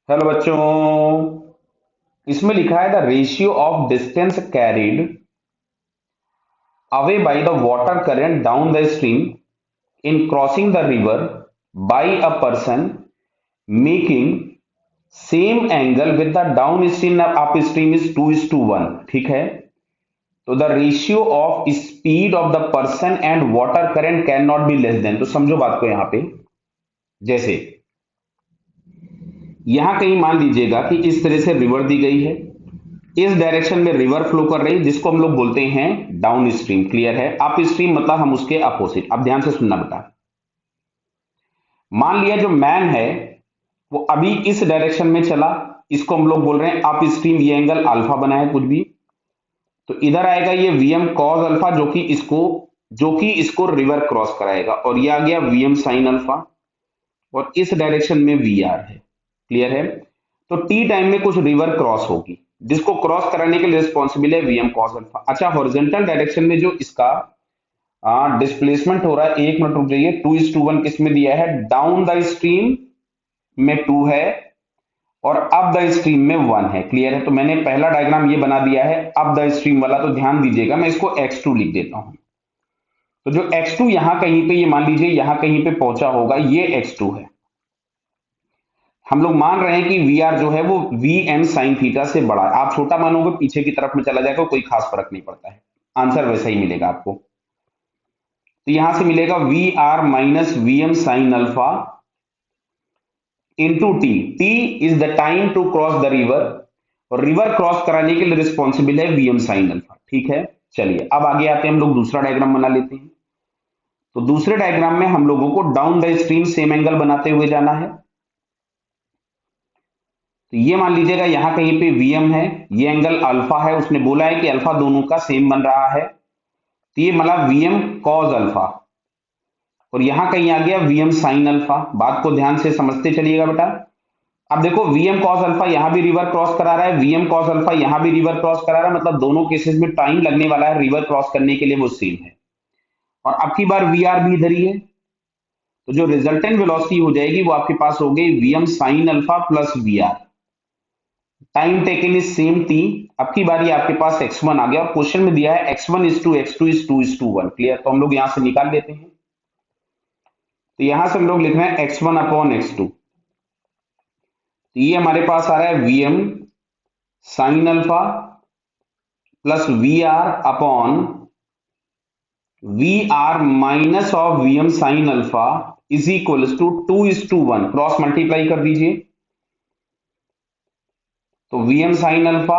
Hello बच्चों। इसमें लिखा है the ratio of distance carried away by the water current down the stream in crossing the river by a person making same angle with the down stream up stream is 2:1। ठीक है, तो the ratio of speed of the person and water current can not be less than. तो समझो बात को यहां पे, जैसे यहां कहीं मान लीजिएगा कि इस तरह से रिवर दी गई है, इस डायरेक्शन में रिवर फ्लो कर रही है जिसको हम लोग बोलते हैं डाउन स्ट्रीम। क्लियर है? अप स्ट्रीम मतलब हम उसके अपोजिट। अब ध्यान से सुनना बेटा। मान लिया जो मैन है वो अभी इस डायरेक्शन में चला, इसको हम लोग बोल रहे हैं अप स्ट्रीम, ये एंगल अल्फा बना है कुछ भी, तो इधर आएगा ये वीएम कॉस अल्फा जो कि इसको रिवर क्रॉस कराएगा, और ये आ गया वीएम साइन अल्फा, और इस डायरेक्शन में वी आर है। क्लियर है? तो टी टाइम में कुछ रिवर क्रॉस होगी जिसको क्रॉस कराने के लिए रिस्पॉन्सिबल है वीएम कॉस अल्फा। अच्छा, हॉरिजॉन्टल डायरेक्शन में जो इसका डिस्प्लेसमेंट हो रहा है, एक मिनट रुक जाइए, 2:1 किस में दिया है? डाउन द स्ट्रीम में 2 है और अप द स्ट्रीम में 1 है। क्लियर है? तो मैंने पहला डायग्राम ये बना दिया है अप द स्ट्रीम वाला, तो ध्यान दीजिएगा, मैं इसको x2 लिख देता हूं। तो जो x2 यहां कहीं पे, ये मान लीजिए यहां कहीं पे पहुंचा होगा, ये x2 है। हम लोग मान रहे हैं कि वी आर जो है वो वी एम साइन थीटा से बड़ा है। आप छोटा मानोगे पीछे की तरफ में चला जाएगा, कोई खास फर्क नहीं पड़ता है, आंसर वैसा ही मिलेगा आपको। तो यहां से मिलेगा V R minus V M sine alpha into T. T is the time to cross the river, और रिवर क्रॉस कराने के लिए रिस्पॉन्सिबल है वी एम साइन अल्फा। ठीक है, चलिए अब आगे आते हैं, हम लोग दूसरा डायग्राम बना लेते हैं। तो दूसरे डायग्राम में हम लोगों को down the stream same angle बनाते हुए जाना है। तो ये मान लीजिएगा यहां कहीं पे Vm है, ये एंगल अल्फा है, उसने बोला है कि अल्फा दोनों का सेम बन रहा है, तो ये मतलब Vm कॉस अल्फा, और यहां कहीं आ गया Vm साइन अल्फा। बात को ध्यान से समझते चलिएगा बेटा। अब देखो Vm कॉस अल्फा यहां भी रिवर क्रॉस करा रहा है, Vm कॉस अल्फा यहां भी रिवर क्रॉस करा रहा है, मतलब दोनों केसेस में टाइम लगने वाला है रिवर क्रॉस करने के लिए, वो सेम है। और अब की बार वी आर भी इधर ही है, तो जो रिजल्टेंट वेलोसिटी हो जाएगी वो आपके पास हो गई Vm sine alpha plus V R. Time taken is same T. अब की बारी आपके पास x1 आ गया, और क्वेश्चन में दिया है x1 is to x2 is 2:1। Clear? तो हम लोग यहां से निकाल लेते हैं। तो यहां से हम लोग लिख रहे हैं x1 अपॉन x2, तो ये हमारे पास आ रहा है Vm sine alpha plus V R upon V R minus of Vm sine alpha is equal to 2:1। Cross multiply कर दीजिए, तो Vm sine alpha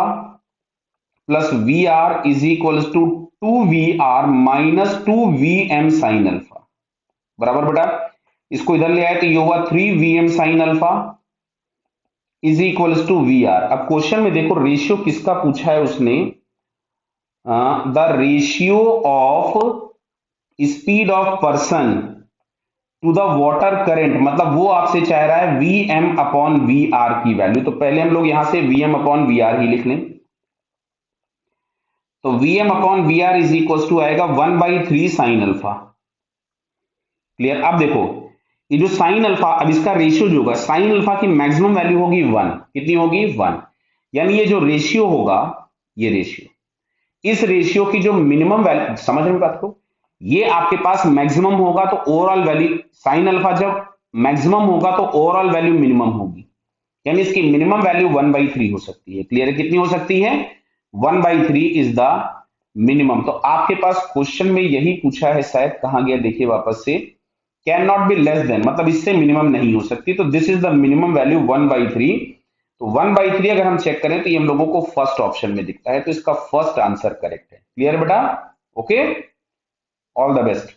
plus V R is equal to 2VR minus 2Vm sine alpha. बराबर बेटा, इसको इधर ले आए तो ये होगा 3Vm sine alpha is equal to V R. अब क्वेश्चन में देखो रेशियो किसका पूछा है उसने, the ratio of speed of person to the water current, मतलब वो आपसे चाह रहा है V M upon V R की वैल्यू। तो पहले हम लोग यहां से V M upon V R ही लिख लें, तो Vm upon V R is equal to आएगा 1/3 साइन अल्फा। क्लियर? अब देखो ये जो साइन अल्फा, अब इसका रेशियो जो होगा, साइन अल्फा की मैक्सिमम वैल्यू होगी 1। कितनी होगी? 1। यानी ये जो रेशियो होगा, ये रेशियो, इस रेशियो की जो मिनिमम वैल्यू, समझ रहे हो बात को, ये आपके पास मैक्सिमम होगा तो ओवरऑल वैल्यू, साइन अल्फा जब मैक्सिमम होगा तो ओवरऑल वैल्यू मिनिमम होगी, यानी इसकी मिनिमम वैल्यू 1/3 हो सकती है। क्लियर है? कितनी हो सकती है? 1/3 इज द मिनिमम। तो आपके पास क्वेश्चन में यही पूछा है, शायद कहां गया देखिए वापस से, can not be less then, मतलब इससे मिनिमम नहीं हो सकती, तो this is the minimum value 1/3। तो 1/3 अगर हम चेक करें तो ये हम लोगों को फर्स्ट ऑप्शन में दिखता है, तो इसका फर्स्ट आंसर करेक्ट है। क्लियर बेटा? Okay, all the best.